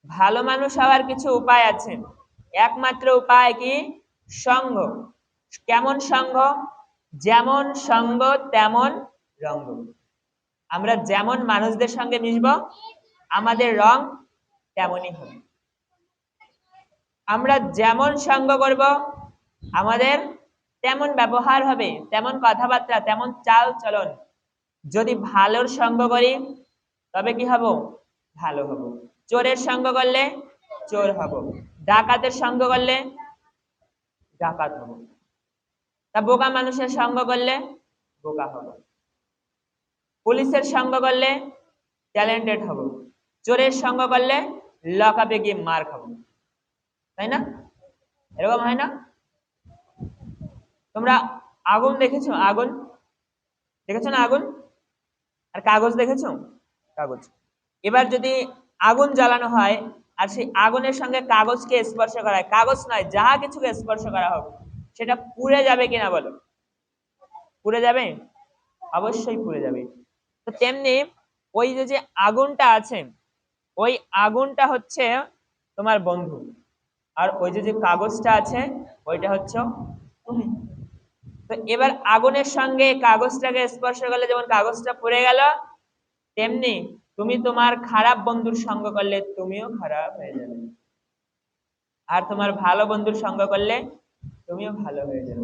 ভালো মানুষ হওয়ার কিছু উপায় আছে। একমাত্র উপায় কি? সঙ্গ। কেমন সঙ্গ? যেমন সঙ্গ তেমন রঙ্গ। আমরা যেমন মানুষদের সঙ্গে মিশবো আমাদের রং তেমনই হবে। আমরা যেমন সঙ্গ করব আমাদের তেমন ব্যবহার হবে, তেমন কথাবার্তা, তেমন চাল চলন। যদি ভালোর সঙ্গ করি তবে কি হব? ভালো হব। চোরের সঙ্গ করলে চোর হব, ডাকাতের সঙ্গ করলে ডাকাত হব। তা বোকা মানুষের সঙ্গ করলে বোকা হব। পুলিশের সঙ্গ করলে ট্যালেন্টেড হব, চোরের সঙ্গ করলে লকআপে গিয়ে মার খাবো। তাই না? এরকম হয় না? তোমরা আগুন দেখেছো? আগুন দেখেছো না? আগুন আর কাগজ দেখেছো? কাগজ। এবার যদি আগুন জ্বালানো হয় আর সেই আগুনের সঙ্গে কাগজকে স্পর্শ করা হয়, কাগজ নয় যাহা কিছুকে স্পর্শ করা হোক, সেটা পুড়ে যাবে কিনা বলো? পুড়ে যাবে? অবশ্যই পুড়ে যাবে। তো তেমনি ওই যে আগুনটা আছে, ওই আগুনটা হচ্ছে তোমার বন্ধু, আর ওই যে কাগজটা আছে ওইটা হচ্ছে তুমি। তো এবার আগুনের সঙ্গে কাগজটাকে স্পর্শ করলে যেমন কাগজটা পুড়ে গেল, তেমনি তুমি তোমার খারাপ বন্ধুর সঙ্গ করলে তুমিও খারাপ হয়ে যাবে, আর তোমার ভালো বন্ধুর সঙ্গ করলে তুমিও ভালো হয়ে যাবে।